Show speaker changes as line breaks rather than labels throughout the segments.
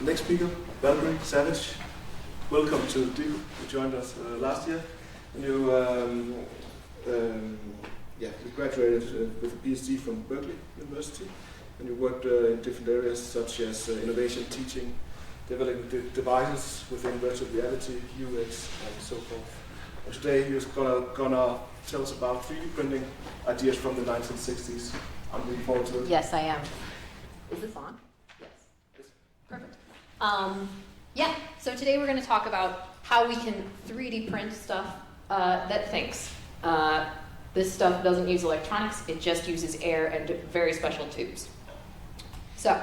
Next speaker, Valkyrie, Savage. Welcome to DIKU. You joined us last year. And you graduated with a PhD from Berkeley University, and you worked in different areas such as innovation, teaching, developing devices within virtual reality, UX, and so forth. And today you're gonna tell us about 3D printing ideas from the 1960s. I'm looking forward to it.
Yes, I am. Is this on? Yes. Perfect. Yeah, so today we're going to talk about how we can 3D print stuff that thinks. This stuff doesn't use electronics, it just uses air and very special tubes. So,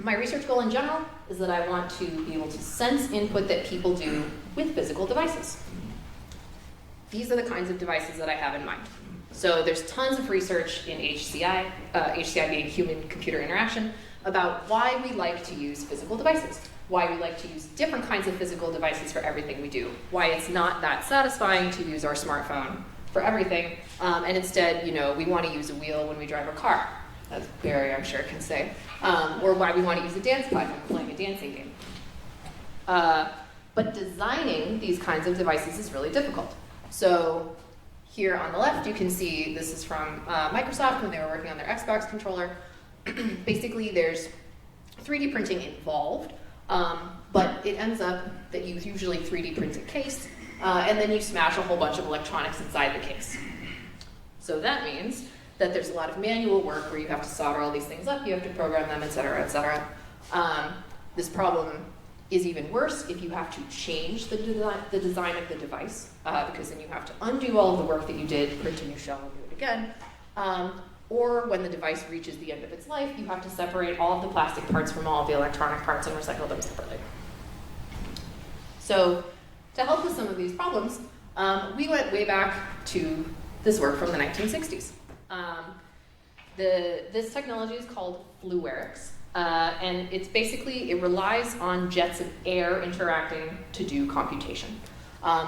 my research goal in general is that I want to be able to sense input that people do with physical devices. These are the kinds of devices that I have in mind. So there's tons of research in HCI, HCI being human-computer interaction, about why we like to use physical devices, why we like to use different kinds of physical devices for everything we do, why it's not that satisfying to use our smartphone for everything, and instead, we want to use a wheel when we drive a car, as Barry, I'm sure, can say, or why we want to use a dance pad when playing a dancing game. But designing these kinds of devices is really difficult. So here on the left, you can see this is from Microsoft when they were working on their Xbox controller. Basically, there's 3D printing involved, but it ends up that you usually 3D print a case, and then you smash a whole bunch of electronics inside the case. So that means that there's a lot of manual work where you have to solder all these things up, you have to program them, et cetera, et cetera. This problem is even worse if you have to change the design of the device, because then you have to undo all of the work that you did, print a new shell, and do it again. Or when the device reaches the end of its life, you have to separate all of the plastic parts from all of the electronic parts and recycle them separately. So to help with some of these problems, we went way back to this work from the 1960s. This technology is called fluorics, and it's basically, it relies on jets of air interacting to do computation.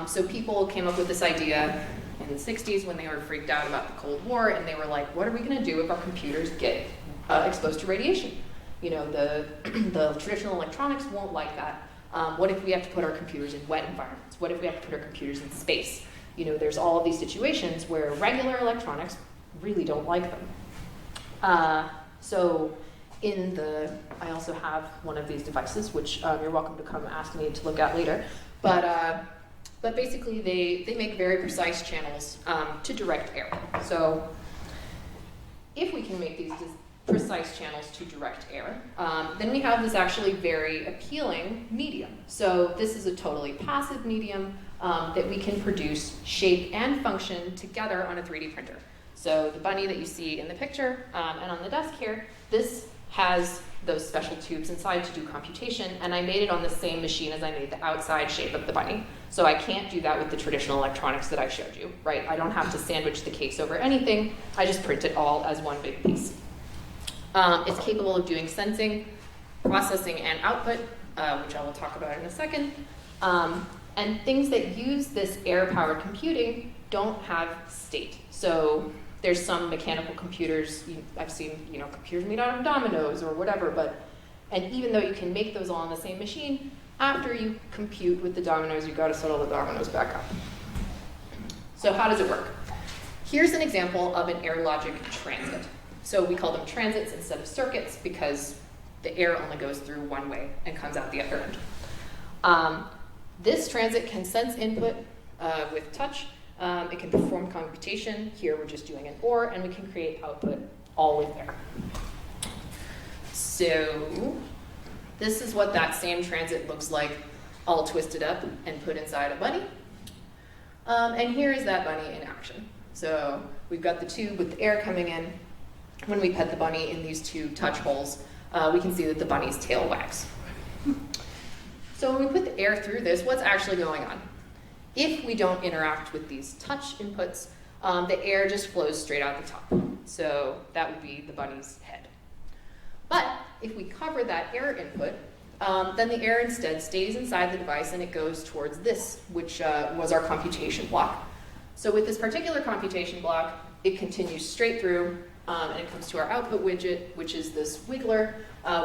So people came up with this idea in the 60s when they were freaked out about the Cold War, and they were like, what are we going to do if our computers get exposed to radiation? The traditional electronics won't like that. What if we have to put our computers in wet environments? What if we have to put our computers in space? There's all of these situations where regular electronics really don't like them. So I also have one of these devices, which you're welcome to come ask me to look at later. But basically, they make very precise channels to direct air. So if we can make these precise channels to direct air, then we have this actually very appealing medium. So this is a totally passive medium that we can produce shape and function together on a 3D printer. So the bunny that you see in the picture and on the desk here, this has those special tubes inside to do computation, and I made it on the same machine as I made the outside shape of the bunny. So I can't do that with the traditional electronics that I showed you, right? I don't have to sandwich the case over anything. I just print it all as one big piece. It's capable of doing sensing, processing, and output, which I will talk about in a second. And things that use this air-powered computing don't have state. So there's some mechanical computers, I've seen computers made out of dominoes or whatever, and even though you can make those all on the same machine, after you compute with the dominoes, you've got to set all the dominoes back up. So how does it work? Here's an example of an AirLogic transit. So we call them transits instead of circuits because the air only goes through one way and comes out the other end. This transit can sense input with touch. It can perform computation. Here we're just doing an OR, and we can create output all with air. So this is what that same transit looks like, all twisted up and put inside a bunny. And here is that bunny in action. So we've got the tube with the air coming in. When we pet the bunny in these two touch holes, we can see that the bunny's tail wags. So when we put the air through this, what's actually going on? If we don't interact with these touch inputs, the air just flows straight out the top. So that would be the bunny's head. But if we cover that air input, then the air instead stays inside the device and it goes towards this, which was our computation block. So with this particular computation block, it continues straight through and it comes to our output widget, which is this wiggler,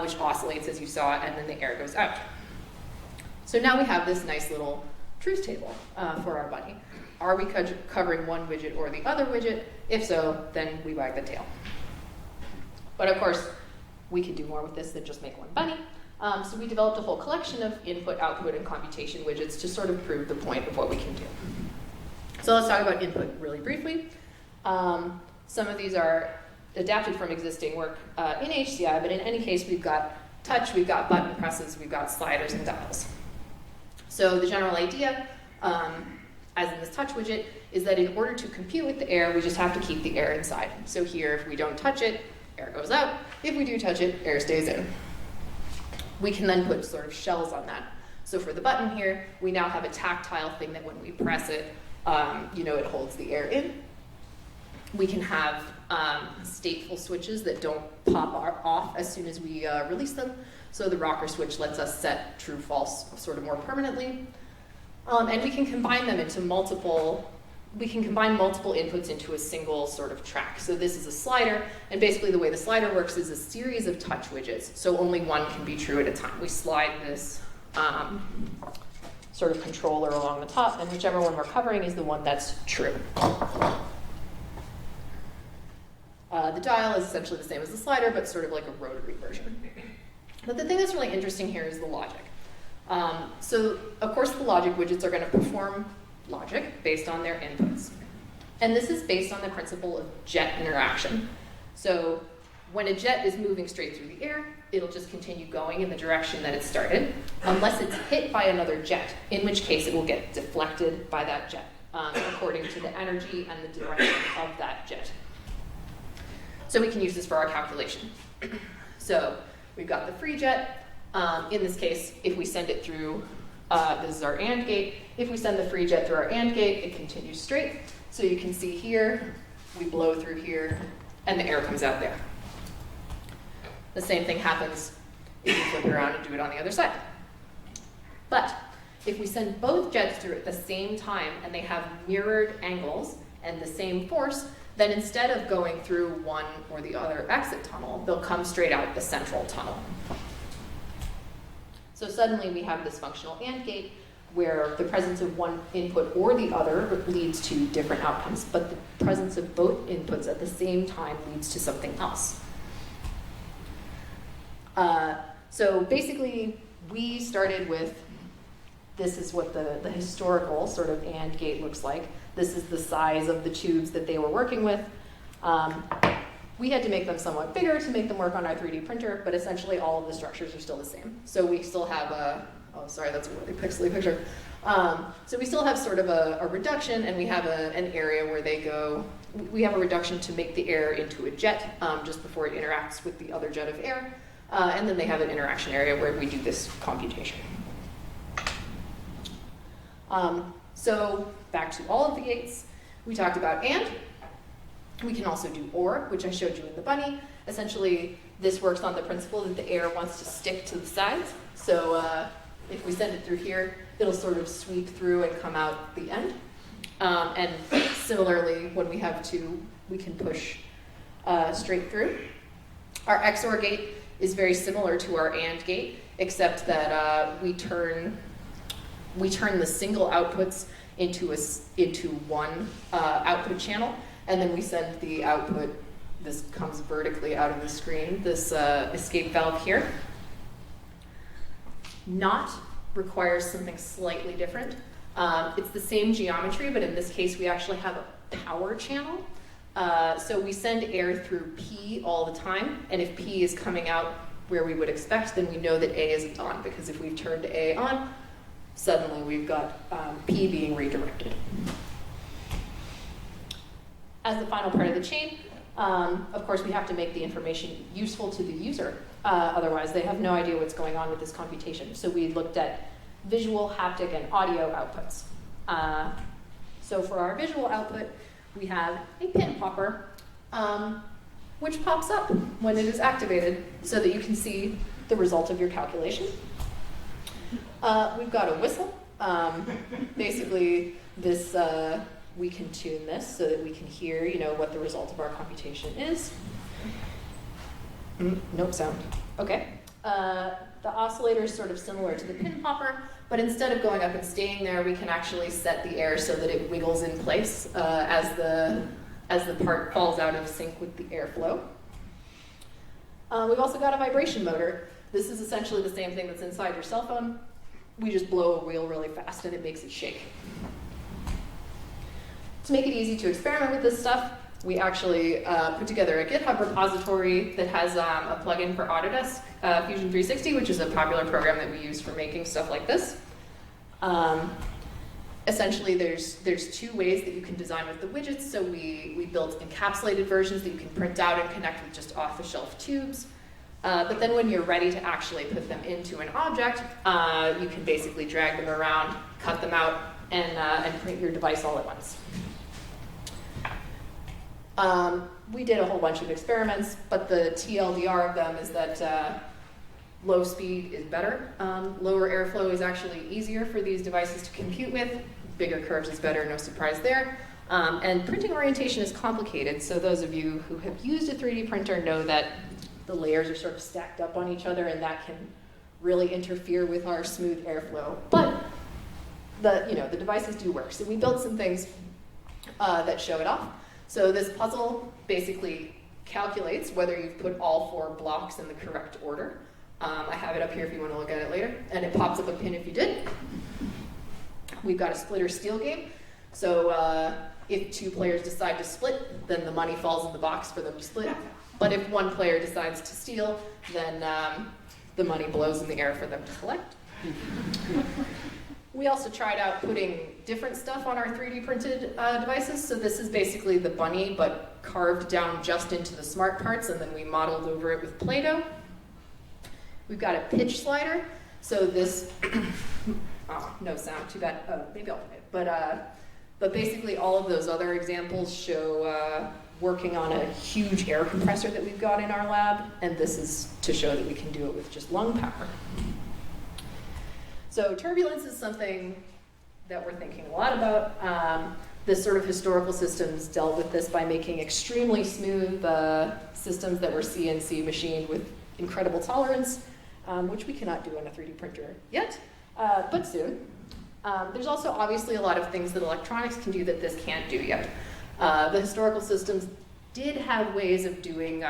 which oscillates as you saw, and then the air goes out. So now we have this nice little truth table for our bunny. Are we covering one widget or the other widget? If so, then we wag the tail. But of course, we can do more with this than just make one bunny. So we developed a whole collection of input, output, and computation widgets to sort of prove the point of what we can do. So let's talk about input really briefly. Some of these are adapted from existing work in HCI, but in any case, we've got touch, we've got button presses, we've got sliders and dials. So the general idea, as in this touch widget, is that in order to compute with the air, we just have to keep the air inside. So here, if we don't touch it, air goes out. If we do touch it, air stays in. We can then put sort of shells on that. So for the button here, we now have a tactile thing that when we press it, it holds the air in. We can have stateful switches that don't pop off as soon as we release them. So the rocker switch lets us set true, false sort of more permanently. And we can combine them into multiple inputs into a single sort of track. So this is a slider, and basically the way the slider works is a series of touch widgets, so only one can be true at a time. We slide this sort of controller along the top, and whichever one we're covering is the one that's true. The dial is essentially the same as the slider, but sort of like a rotary version. But the thing that's really interesting here is the logic. So, of course, the logic widgets are going to perform logic based on their inputs. And this is based on the principle of jet interaction. So when a jet is moving straight through the air, it'll just continue going in the direction that it started, unless it's hit by another jet, in which case it will get deflected by that jet, according to the energy and the direction of that jet. So we can use this for our calculation. So we've got the free jet. In this case, if we send it through, this is our AND gate. If we send the free jet through our AND gate, it continues straight. So you can see here, we blow through here, and the air comes out there. The same thing happens if you flip it around and do it on the other side. But if we send both jets through at the same time, and they have mirrored angles and the same force, then instead of going through one or the other exit tunnel, they'll come straight out the central tunnel. So suddenly we have this functional AND gate where the presence of one input or the other leads to different outcomes, but the presence of both inputs at the same time leads to something else. So basically, we started with, this is what the historical sort of AND gate looks like. This is the size of the tubes that they were working with. We had to make them somewhat bigger to make them work on our 3D printer, but essentially all of the structures are still the same. So we still have oh sorry, that's a really pixely picture. So we still have sort of a reduction, and we have an area where they go, we have a reduction to make the air into a jet just before it interacts with the other jet of air. And then they have an interaction area where we do this computation. So back to all of the gates, we talked about AND. We can also do OR, which I showed you in the bunny. Essentially, this works on the principle that the air wants to stick to the sides. So if we send it through here, it'll sort of sweep through and come out the end. And similarly, when we have two, we can push straight through. Our XOR gate is very similar to our AND gate, except that we turn the single outputs into one output channel, and then we send the output, this comes vertically out of the screen, this escape valve here. NOT requires something slightly different. It's the same geometry, but in this case we actually have a power channel. So we send air through P all the time, and if P is coming out where we would expect, then we know that A is on, because if we've turned A on, suddenly we've got P being redirected. As the final part of the chain, of course we have to make the information useful to the user. Otherwise they have no idea what's going on with this computation. So we looked at visual, haptic, and audio outputs. So for our visual output, we have a pin popper, which pops up when it is activated so that you can see the result of your calculation. We've got a whistle. Basically, this we can tune this so that we can hear, what the result of our computation is. No sound. Okay. The oscillator is sort of similar to the pin popper, but instead of going up and staying there, we can actually set the air so that it wiggles in place as the part falls out of sync with the airflow. We've also got a vibration motor. This is essentially the same thing that's inside your cell phone. We just blow a wheel really fast and it makes it shake. To make it easy to experiment with this stuff, we actually put together a GitHub repository that has a plugin for Autodesk Fusion 360, which is a popular program that we use for making stuff like this. Essentially, there's two ways that you can design with the widgets. So we built encapsulated versions that you can print out and connect with just off-the-shelf tubes. But then when you're ready to actually put them into an object, you can basically drag them around, cut them out, and print your device all at once. We did a whole bunch of experiments, but the TLDR of them is that low speed is better. Lower airflow is actually easier for these devices to compute with. Bigger curves is better, no surprise there. And printing orientation is complicated, so those of you who have used a 3D printer know that the layers are sort of stacked up on each other, and that can really interfere with our smooth airflow. But the devices do work. So we built some things that show it off. So this puzzle basically calculates whether you've put all 4 blocks in the correct order. I have it up here if you want to look at it later, and it pops up a pin if you did. We've got a split or steal game. So if 2 players decide to split, then the money falls in the box for them to split. But if 1 player decides to steal, then the money blows in the air for them to collect. We also tried out putting different stuff on our 3D printed devices. So this is basically the bunny, but carved down just into the smart parts, and then we modeled over it with Play-Doh. We've got a pitch slider. So this, oh, no sound, too bad. Maybe I'll play it. But basically all of those other examples show working on a huge air compressor that we've got in our lab, and this is to show that we can do it with just lung power. So turbulence is something that we're thinking a lot about. This sort of historical systems dealt with this by making extremely smooth systems that were CNC machined with incredible tolerance, which we cannot do on a 3D printer yet, but soon. There's also obviously a lot of things that electronics can do that this can't do yet. The historical systems did have ways of doing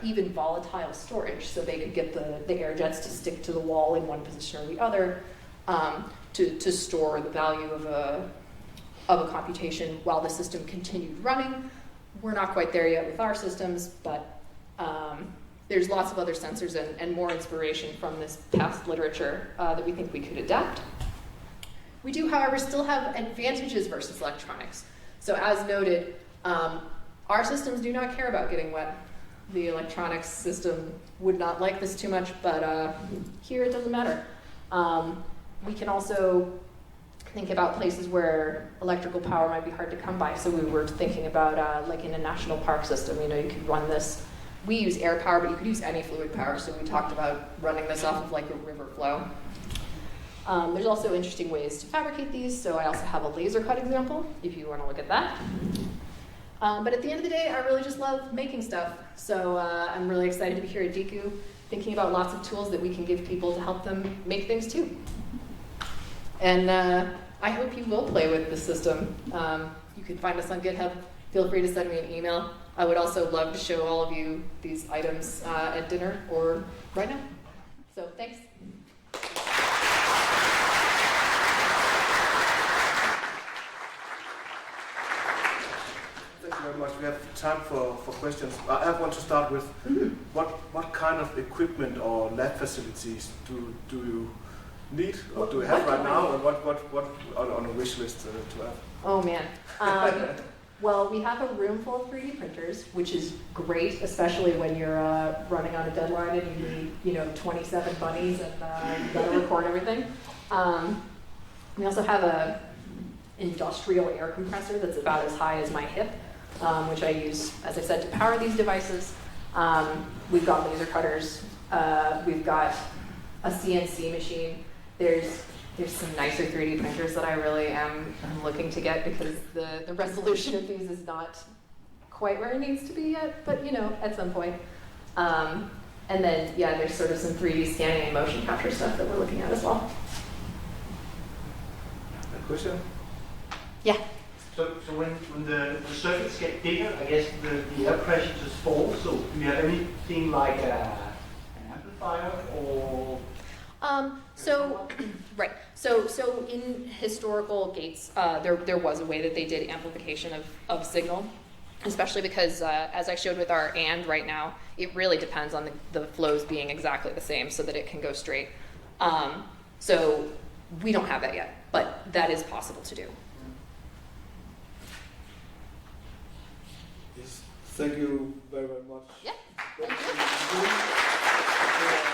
even volatile storage, so they could get the air jets to stick to the wall in one position or the other, to store the value of a computation while the system continued running. We're not quite there yet with our systems, but there's lots of other sensors and more inspiration from this past literature that we think we could adapt. We do, however, still have advantages versus electronics. So as noted, our systems do not care about getting wet. The electronics system would not like this too much, but here it doesn't matter. We can also think about places where electrical power might be hard to come by. So we were thinking about like in a national park system, you could run this. We use air power, but you could use any fluid power. So we talked about running this off of like a river flow. There's also interesting ways to fabricate these. So I also have a laser cut example, if you want to look at that. But at the end of the day, I really just love making stuff. So I'm really excited to be here at DIKU, thinking about lots of tools that we can give people to help them make things too. And I hope you will play with the system. You can find us on GitHub. Feel free to send me an email. I would also love to show all of you these items at dinner or right now. So thanks.
Thank you very much. We have time for questions. I have one to start with. Mm-hmm. What kind of equipment or lab facilities do you need or do you have right now, and what on a wish list to have?
Oh man. Well, we have a room full of 3D printers, which is great, especially when you're running on a deadline and you need 27 bunnies and you gotta record everything. We also have a industrial air compressor that's about as high as my hip, which I use, as I said, to power these devices. We've got laser cutters. We've got a CNC machine. There's there's some nicer 3D printers that I really am looking to get because the resolution of these is not quite where it needs to be yet, but you know, at some point. And then, yeah, there's sort of some 3D scanning and motion capture stuff that we're looking at as well.
A question?
So when the circuits get bigger, I guess the air pressure just falls. So do you have anything like an amplifier or?
Right. So in historical gates, there was a way that they did amplification of signal, especially because as I showed with our AND right now, it really depends on the flows being exactly the same so that it can go straight. So we don't have that yet, but that is possible to do.
Yes. Thank you very, very much.
Yeah.
Thank you.